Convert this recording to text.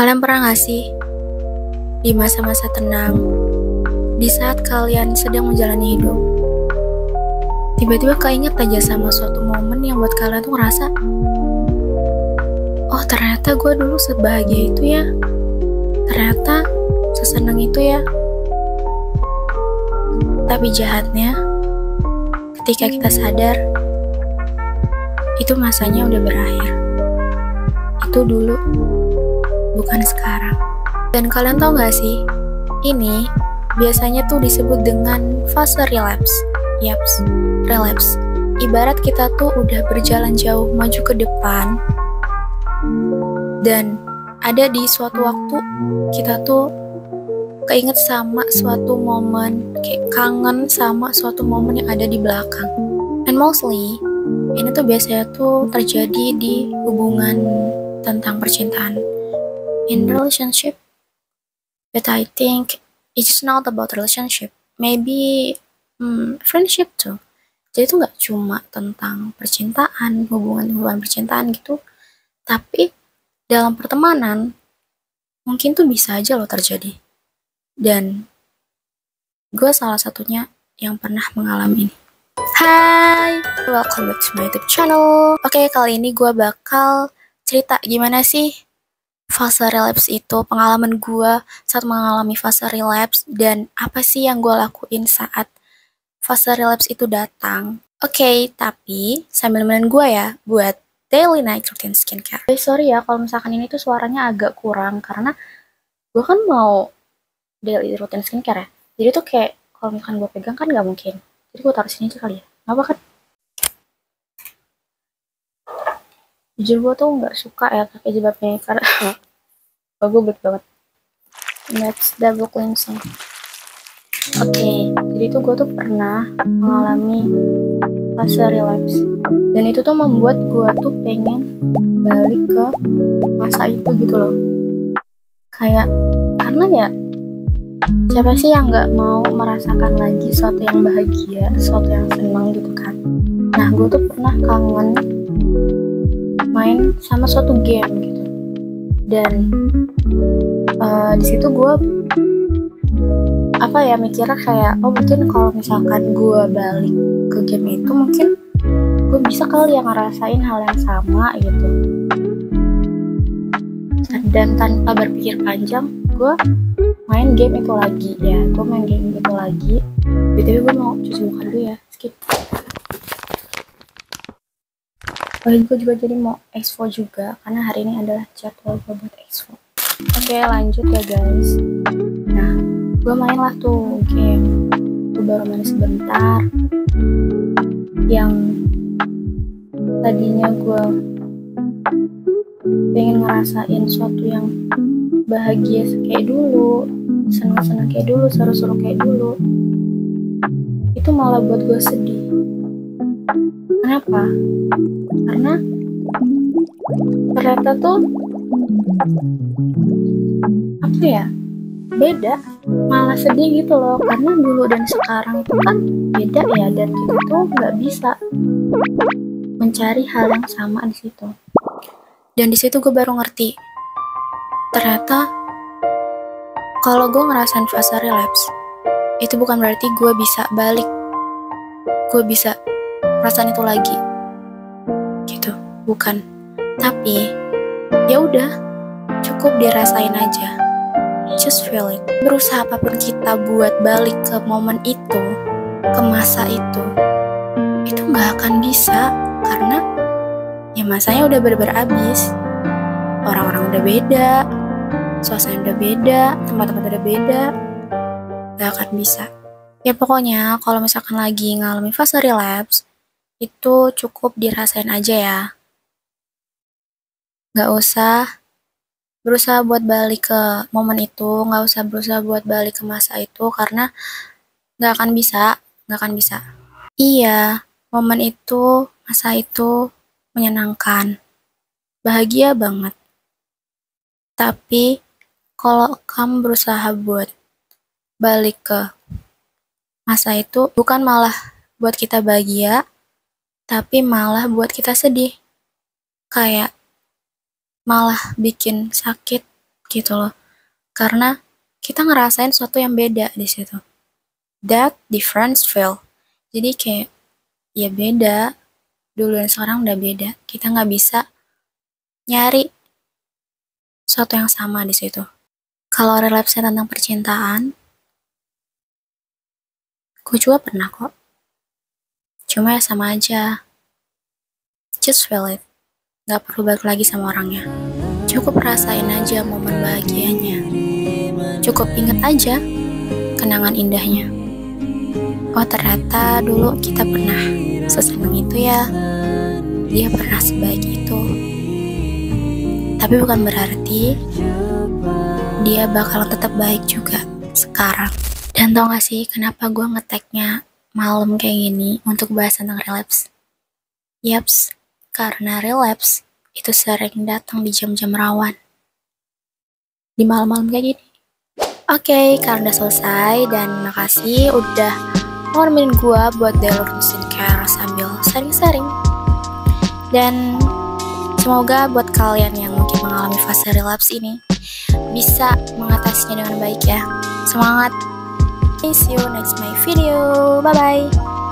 Kalian pernah gak sih, di masa-masa tenang, di saat kalian sedang menjalani hidup, tiba-tiba keinget aja sama suatu momen yang buat kalian tuh ngerasa, oh ternyata gue dulu sebahagia itu ya, ternyata seseneng itu ya. Tapi jahatnya, ketika kita sadar, itu masanya udah berakhir. Itu dulu, bukan sekarang. Dan kalian tahu gak sih, ini biasanya tuh disebut dengan fase relapse. Yaps, relapse. Ibarat kita tuh udah berjalan jauh maju ke depan, dan ada di suatu waktu kita tuh keinget sama suatu momen, kayak kangen sama suatu momen yang ada di belakang. And mostly, ini tuh biasanya tuh terjadi di hubungan tentang percintaan. In relationship, but I think it's not about relationship. Maybe friendship too. Jadi itu nggak cuma tentang percintaan, hubungan percintaan gitu, tapi dalam pertemanan mungkin tuh bisa aja loh terjadi. Dan gue salah satunya yang pernah mengalami ini. Hai, welcome back to my YouTube channel. Oke, kali ini gue bakal cerita gimana sih fase relapse itu, pengalaman gue saat mengalami fase relapse, dan apa sih yang gue lakuin saat fase relapse itu datang. Oke, tapi sambil nemenin gue ya buat daily night routine skincare. Sorry ya kalau misalkan ini tuh suaranya agak kurang, karena gue kan mau daily routine skincare ya. Jadi tuh kayak kalau misalkan gue pegang kan gak mungkin. Jadi gue taruh sini aja kali ya. Apa kan? Jujur gue tuh gak suka ya pakai jilbabnya karena gue berat banget. Next, double cleansing. Oke, jadi tuh gue tuh pernah mengalami fase relapse, dan itu tuh membuat gue tuh pengen balik ke masa itu gitu loh. Kayak, karena ya siapa sih yang gak mau merasakan lagi sesuatu yang bahagia, sesuatu yang senang gitu kan. Nah, gue tuh pernah kangen main sama suatu game gitu, dan di situ gue mikirnya kayak, oh mungkin kalau misalkan gue balik ke game itu mungkin gue bisa kali yang ngerasain hal yang sama gitu. Dan tanpa berpikir panjang, gue main game itu lagi ya. Gue main game itu lagi. BTW gue mau cuci muka dulu ya. Skip. Gue juga jadi mau exfo juga, karena hari ini adalah jadwal gue buat exfo. Oke, lanjut ya guys. Nah, gue main lah tuh game. Gue baru main sebentar. Yang tadinya gue pengen ngerasain sesuatu yang bahagia kayak dulu, senang-senang kayak dulu, seru-seru kayak dulu, itu malah buat gue sedih. Kenapa? Karena ternyata tuh beda, malah sedih gitu loh. Karena dulu dan sekarang itu kan beda ya, dan kita tuh nggak bisa mencari hal yang sama di situ. Dan di situ gue baru ngerti, ternyata kalau gue ngerasain fase relapse, itu bukan berarti gue bisa balik, gue bisa ngerasain itu lagi, gitu, bukan. Tapi ya udah, cukup dirasain aja, just feel it. Berusaha apapun kita buat balik ke momen itu, ke masa itu nggak akan bisa, karena ya masanya udah bener-bener abis. Orang-orang udah beda, suasana udah beda, tempat-tempat udah beda, gak akan bisa. Ya pokoknya kalau misalkan lagi ngalami fase relapse, itu cukup dirasain aja ya. Gak usah berusaha buat balik ke momen itu, gak usah berusaha buat balik ke masa itu, karena gak akan bisa. Iya, momen itu, masa itu menyenangkan, bahagia banget. Tapi kalau kamu berusaha buat balik ke masa itu, bukan malah buat kita bahagia, tapi malah buat kita sedih. Kayak malah bikin sakit gitu loh. Karena kita ngerasain sesuatu yang beda di situ. That difference feel. Jadi kayak ya beda. Dulu dan sekarang udah beda. Kita nggak bisa nyari sesuatu yang sama di situ. Kalau relapse tentang percintaan, gue juga pernah kok. Cuma ya sama aja. Just feel it. Gak perlu balik lagi sama orangnya. Cukup rasain aja momen bahagianya. Cukup inget aja kenangan indahnya. Oh ternyata dulu kita pernah seseneng itu ya. Dia pernah sebaik itu. Tapi bukan berarti dia bakal tetap baik juga sekarang. Dan tau gak sih kenapa gue ngeteknya malam kayak gini untuk bahas tentang relapse? Yaps, karena relapse itu sering datang di jam-jam rawan. Di malam-malam kayak gini. Oke, karena udah selesai dan makasih udah mau nemenin gue buat download skincare sambil sharing-sharing. Dan semoga buat kalian yang mungkin mengalami fase relapse ini bisa mengatasinya dengan baik ya. Semangat! See you next my video. Bye-bye!